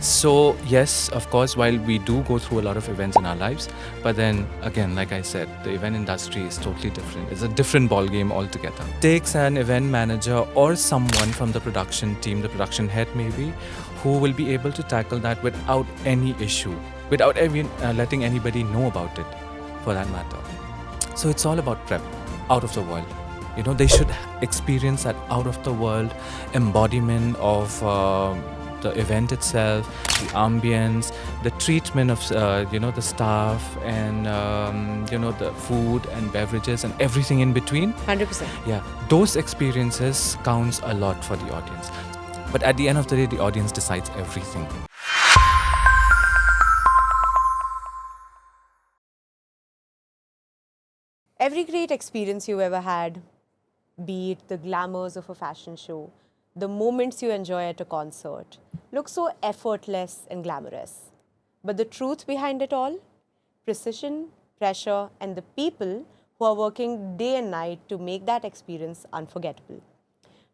So yes, of course, while we do go through a lot of events in our lives, but then again, like I said, the event industry is totally different. It's a different ball game altogether. Takes an event manager or someone from the production team, the production head maybe, who will be able to tackle that without any issue, without even letting anybody know about it, for that matter. So it's all about prep, out of the world. They should experience that out of the world embodiment of the event itself, the ambience, the treatment of the staff, and the food and beverages and everything in between. 100%. Yeah, those experiences counts a lot for the audience. But at the end of the day, the audience decides everything. Every great experience you ever had, be it the glamours of a fashion show, the moments you enjoy at a concert, look so effortless and glamorous. But the truth behind it all? Precision, pressure, and the people who are working day and night to make that experience unforgettable.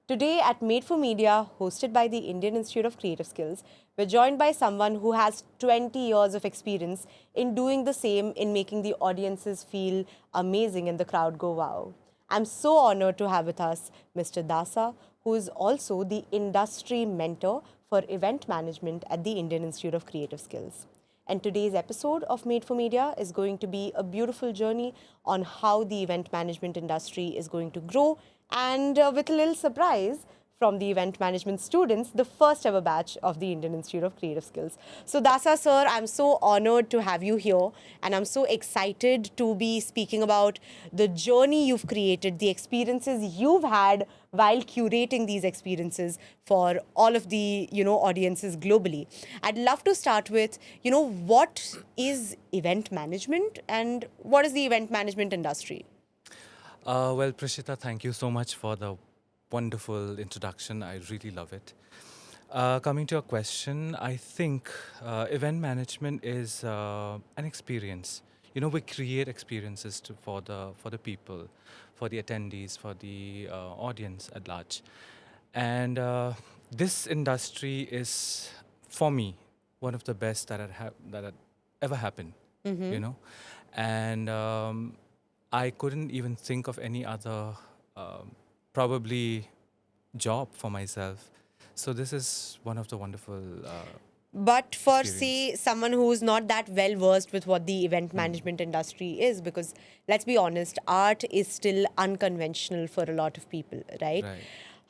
Today at Made for Media, hosted by the Indian Institute of Creative Skills, we're joined by someone who has 20 years of experience in doing the same, in making the audiences feel amazing and the crowd go wow. I'm so honored to have with us Mr. Dassa, who is also the industry mentor for event management at the Indian Institute of Creative Skills. And today's episode of Made for Media is going to be a beautiful journey on how the event management industry is going to grow, and with a little surprise from the event management students, the first ever batch of the Indian Institute of Creative Skills. So Dassa sir, I'm so honored to have you here, and I'm so excited to be speaking about the journey you've created, the experiences you've had while curating these experiences for all of the audiences globally. I'd love to start with what is event management and what is the event management industry? Well, Prashita, thank you so much for the wonderful introduction. I really love it. Coming to your question, I think event management is an experience. We create experiences for the people, for the attendees, for the audience at large, and this industry is, for me, one of the best that had ever happened. And I couldn't even think of any other probably job for myself. So this is one of the wonderful But for, experience. say, someone who's not that well versed with what the event management industry is, because let's be honest, art is still unconventional for a lot of people, right? Right.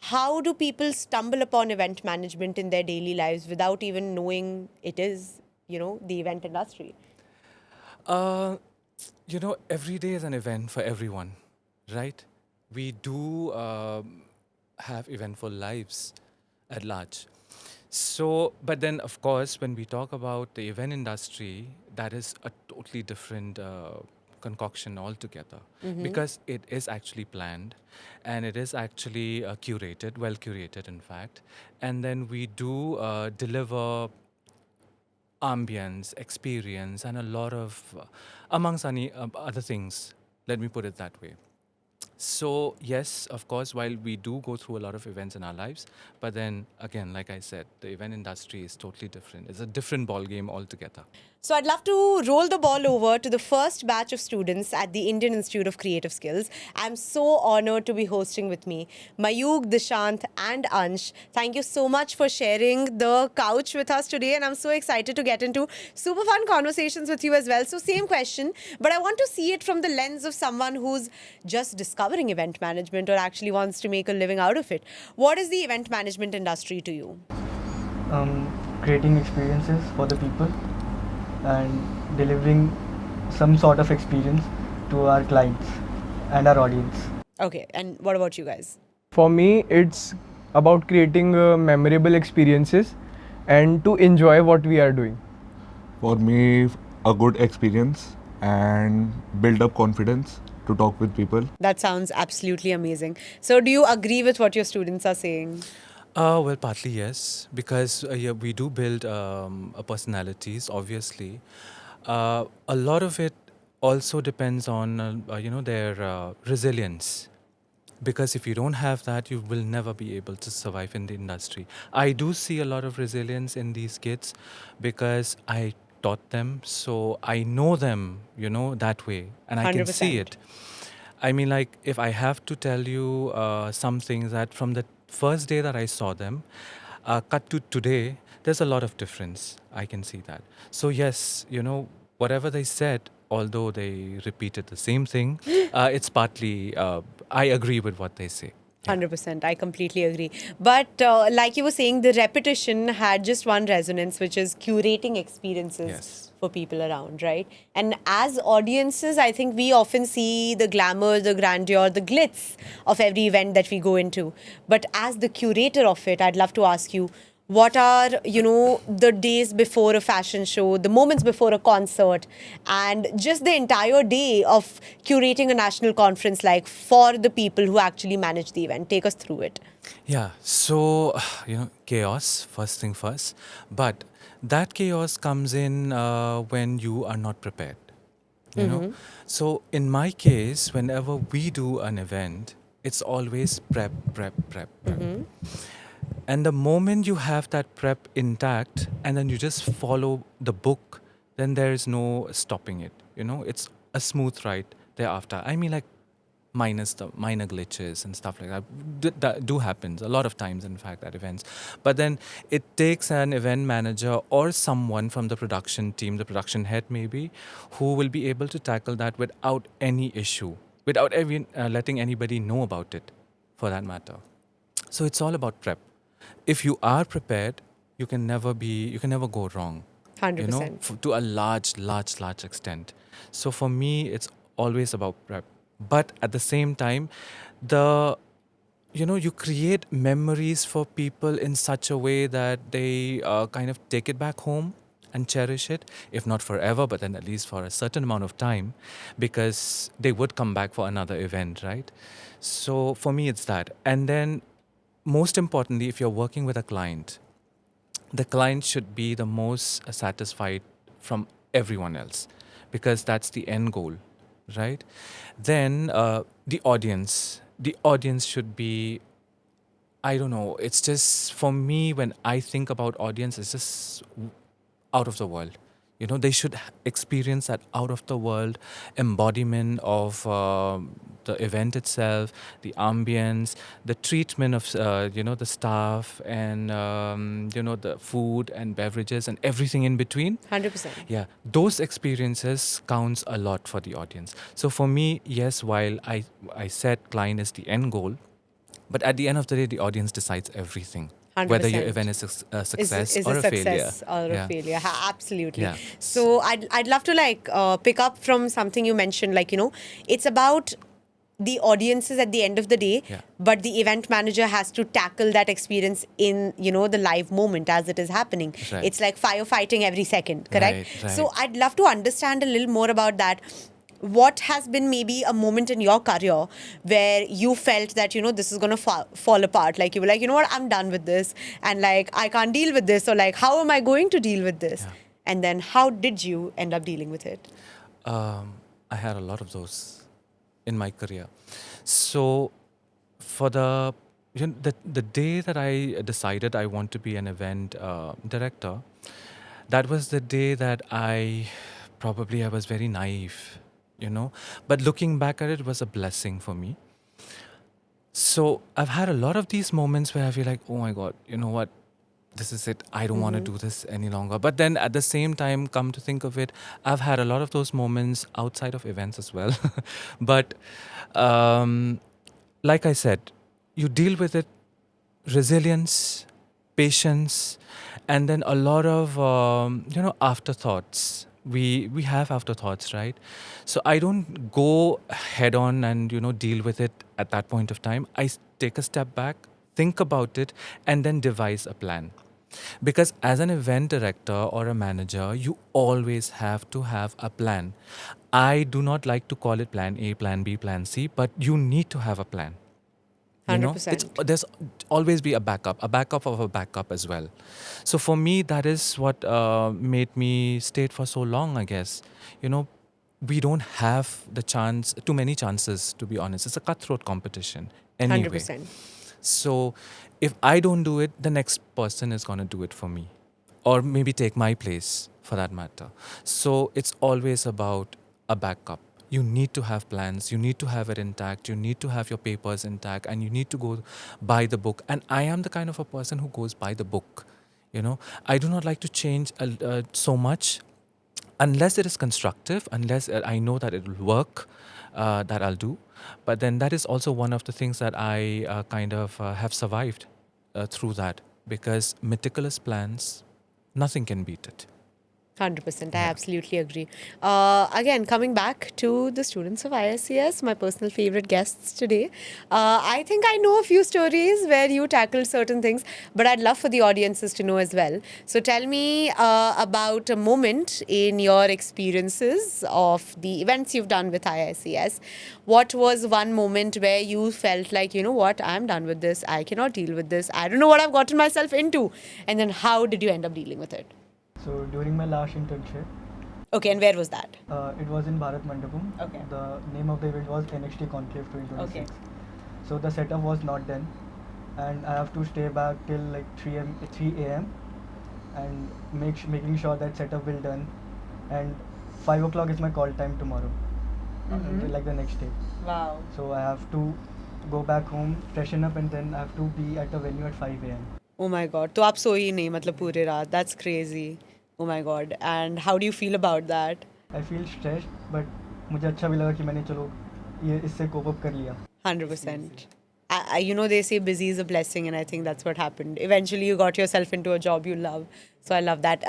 How do people stumble upon event management in their daily lives without even knowing it is, the event industry? Every day is an event for everyone, right? We do have eventful lives at large. So, but then, of course, when we talk about the event industry, that is a totally different concoction altogether, because it is actually planned, and it is actually curated, well curated, in fact. And then we do deliver ambience, experience, and a lot of, amongst any other things. Let me put it that way. So, yes, of course, while we do go through a lot of events in our lives, but then again, like I said, the event industry is totally different. It's a different ball game altogether. So I'd love to roll the ball over to the first batch of students at the Indian Institute of Creative Skills. I'm so honored to be hosting with me Mayuk, Dishant, and Ansh. Thank you so much for sharing the couch with us today, and I'm so excited to get into super fun conversations with you as well. So same question, but I want to see it from the lens of someone who's just discovering event management or actually wants to make a living out of it. What is the event management industry to you? Creating experiences for the people and delivering some sort of experience to our clients and our audience. Okay, and what about you guys? For me, it's about creating memorable experiences and to enjoy what we are doing. For me, a good experience and build up confidence to talk with people. That sounds absolutely amazing. So, do you agree with what your students are saying? Well, partly yes, because yeah, we do build personalities, obviously. A lot of it also depends on, their resilience. Because if you don't have that, you will never be able to survive in the industry. I do see a lot of resilience in these kids because I taught them, so I know them, that way, and I can see 100%. it. I mean, like, if I have to tell you some things that from the first day that I saw them, cut to today, there's a lot of difference. I can see that. So, yes, whatever they said, although they repeated the same thing, it's partly, I agree with what they say. Yeah. 100%. I completely agree. But like you were saying, the repetition had just one resonance, which is curating experiences Yes. for people around, right? And as audiences, I think we often see the glamour, the grandeur, the glitz of every event that we go into. But as the curator of it, I'd love to ask you, what are the days before a fashion show, the moments before a concert, and just the entire day of curating a national conference like for the people who actually manage the event? Take us through it. Yeah, so, chaos, first thing first. But that chaos comes in when you are not prepared. So, in my case, whenever we do an event, it's always prep, prep, prep, prep. And the moment you have that prep intact and then you just follow the book, then there is no stopping it. It's a smooth ride thereafter. I mean, like, minus the minor glitches and stuff like that. That do happens a lot of times, in fact, at events. But then it takes an event manager or someone from the production team, the production head maybe, who will be able to tackle that without any issue, without even letting anybody know about it, for that matter. So it's all about prep. If you are prepared, you can never go wrong. 100%. To a large extent. So for me, it's always about prep. But at the same time, you create memories for people in such a way that they kind of take it back home and cherish it, if not forever, but then at least for a certain amount of time, because they would come back for another event, right? So for me, it's that. And then, most importantly, if you're working with a client, the client should be the most satisfied from everyone else, because that's the end goal, right? Then the audience should be, I don't know, it's just, for me, when I think about audience, it's just out of the world. They should experience that out of the world embodiment of the event itself, the ambience, the treatment of the staff, and the food and beverages and everything in between. 100%. Yeah, those experiences counts a lot for the audience. So for me, yes, while I said client is the end goal, but at the end of the day, the audience decides everything. Whether your 100%. event is a success Is or a a failure. success or a Yeah. failure. Absolutely. Yeah. So I'd love to pick up from something you mentioned, it's about the audiences at the end of the day, Yeah. but the event manager has to tackle that experience in the live moment as it is happening. Right. It's like firefighting every second, correct? Right. So I'd love to understand a little more about that. What has been maybe a moment in your career where you felt that this is going to fall apart, like you were like, what, I'm done with this, and like I can't deal with this, or like how am I going to deal with this? Yeah. And then how did you end up dealing with it? I had a lot of those in my career. So for the day that I decided I want to be an event director, that was the day that I was very naive, but looking back at it, was a blessing for me. So I've had a lot of these moments where I feel like, oh my God, you know what? This is it. I don't want to do this any longer. But then at the same time, come to think of it, I've had a lot of those moments outside of events as well. But like I said, you deal with it, resilience, patience, and then a lot of afterthoughts. We have afterthoughts, right? So I don't go head on and deal with it at that point of time. I take a step back, think about it, and then devise a plan. Because as an event director or a manager, you always have to have a plan. I do not like to call it plan A, plan B, plan C, but you need to have a plan. 100%. There's always be a backup of a backup as well. So for me, that is what made me stay for so long, I guess. We don't have too many chances, to be honest. It's a cutthroat competition. anyway. 100%. So if I don't do it, the next person is going to do it for me, or maybe take my place for that matter. So it's always about a backup. You need to have plans, you need to have it intact, you need to have your papers intact, and you need to go by the book. And I am the kind of a person who goes by the book. You know, I do not like to change so much unless it is constructive, unless I know that it will work, that I'll do. But then that is also one of the things that I kind of have survived through that, because meticulous plans, nothing can beat it. 100%. I absolutely agree. Again, coming back to the students of IICS, my personal favorite guests today. I think I know a few stories where you tackled certain things, but I'd love for the audiences to know as well. So tell me about a moment in your experiences of the events you've done with IICS. What was one moment where you felt like, you know what, I'm done with this. I cannot deal with this. I don't know what I've gotten myself into. And then how did you end up dealing with it? So during my last internship, Okay, and where was that? it was in Bharat Mandapam. Okay. The name of the event was NXT Conclave 2026. Okay. So the setup was not done, and I have to stay back till like 3 a.m. and making sure that setup will done. And 5 o'clock is my call time tomorrow, until like the next day. Wow. So I have to go back home, freshen up, and then I have to be at the venue at 5 a.m. Oh my God. तो आप सोई ही नहीं मतलब पूरे रात. That's crazy. Oh my God. And how do you feel about that? I feel stressed, but मुझे अच्छा भी लगा कि मैंने चलो ये इससे cope up कर लिया. 100%. You know, they say busy is a blessing, and I think that's what happened. Eventually, you got yourself into a job you love. So I love that.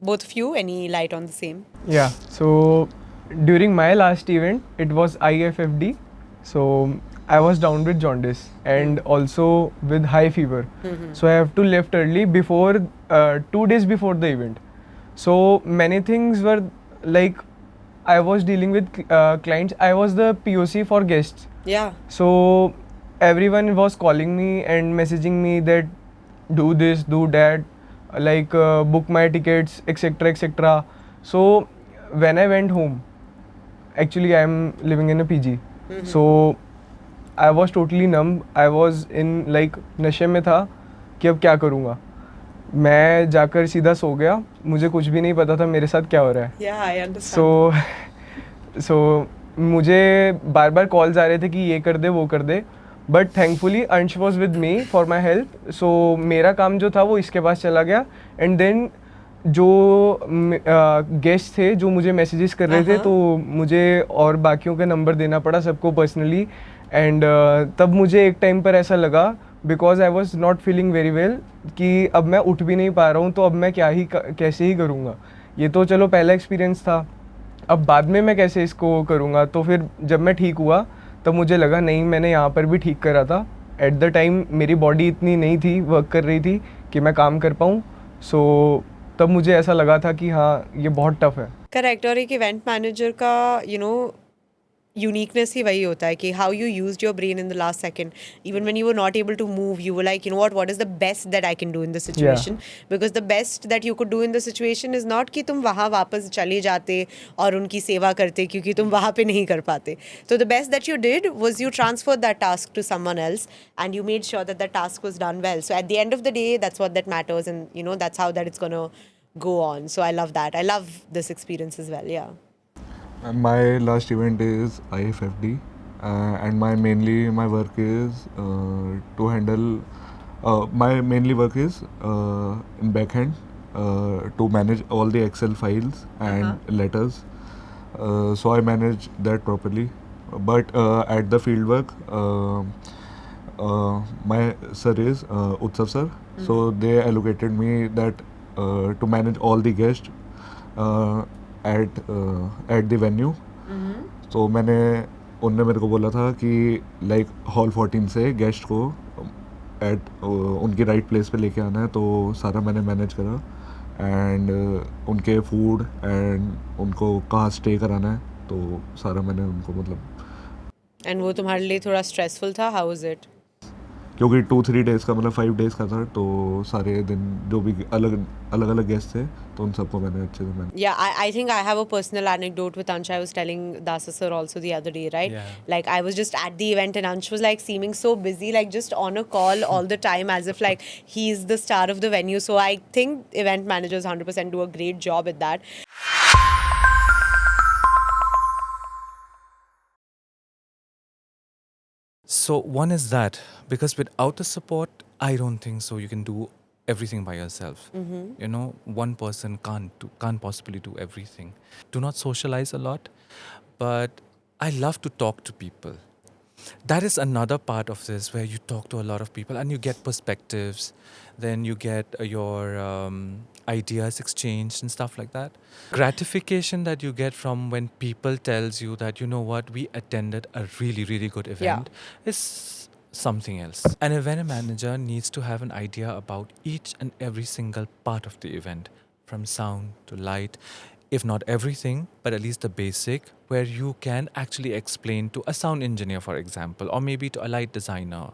Both of you, any light on the same? Yeah, so during my last event, it was IFFD. So I was down with jaundice and also with high fever. So I have to left early before 2 days before the event. So many things were like I was dealing with clients. I was the POC for guests. Yeah. So everyone was calling me and messaging me that do this, do that, like book my tickets, etc., etc. So when I went home, actually I am living in a PG. So I was totally numb. I was in like नशे में था कि अब क्या करूँगा. मैं जाकर सीधा सो गया. मुझे कुछ भी नहीं पता था मेरे साथ क्या हो रहा है. Yeah, I understand. So मुझे बार बार कॉल्स आ रहे थे कि ये कर दे वो कर दे. But thankfully Ansh was with me for my help. So मेरा काम जो था वो इसके पास चला गया. एंड देन जो गेस्ट थे जो मुझे मैसेजेस कर रहे थे तो मुझे और बाकियों का नंबर देना पड़ा सबको पर्सनली. एंड तब मुझे एक टाइम पर ऐसा लगा because I was not feeling very well कि अब मैं उठ भी नहीं पा रहा हूँ तो अब मैं कैसे ही करूँगा. ये तो चलो पहला एक्सपीरियंस था. अब बाद में मैं कैसे इसको करूँगा. तो फिर जब मैं ठीक हुआ तब मुझे लगा नहीं मैंने यहाँ पर भी ठीक करा था. एट द टाइम मेरी बॉडी इतनी नहीं थी वर्क कर रही थी कि मैं काम कर पाऊँ. सो तब मुझे ऐसा लगा था कि हाँ ये बहुत टफ है. करेक्ट. और एक इवेंट मैनेजर का uniqueness ही वही होता है कि how you used your brain in the last second. Even when you were not able to move, you were like, you know what is the best that I can do in this situation? Because the best that you could do in the situation is not कि तुम वहाँ वापस चले जाते और उनकी सेवा करते क्योंकि तुम वहाँ पे नहीं कर पाते. So the best that you did was you transferred that task to someone else and you made sure that task was done well. So at the end of the day, that's what that matters, and that's how that it's gonna go on. So I love that. I love this experience as well. Yeah. My last event is IFFD, and my work is to handle. My mainly work is in backhand to manage all the Excel files and letters. So I manage that properly. But at the field work, my sir is Utsav sir. So they allocated me that to manage all the guests. At the venue. तो उनने मेरे को बोला था कि like hall 14 से guest को उनकी राइट प्लेस पे लेके आना है. तो सारा मैंने मैनेज करा एंड उनके फूड एंड उनको कहाँ स्टे कराना है तो सारा मैंने उनको मतलब. एंड वो तुम्हारे लिए थोड़ा स्ट्रेसफुल था. How was it? क्योंकि 2-3 डेज़ का मतलब 5 डेज़ का था, तो सारे दिन जो भी अलग अलग गेस्ट थे तो उन सबको मैंने अच्छे से manage. Yeah, I think I have a personal anecdote with Ansh. I was telling Dassa sir also the other day, right? Yeah. Like I was just at the event and Ansh was like seeming so busy, like just on a call all the time as if like he's the star of the venue. So I think event managers 100% do a great job at that. So one is that, because without the support, I don't think so you can do everything by yourself. You know, one person can't possibly do everything. Do not socialize a lot, but I love to talk to people. That is another part of this where you talk to a lot of people and you get perspectives, then you get your ideas exchanged and stuff like that. Gratification that you get from when people tells you that, you know what, we attended a really, really good event is something else. An event manager needs to have an idea about each and every single part of the event, from sound to light, if not everything, but at least the basic, where you can actually explain to a sound engineer, for example, or maybe to a light designer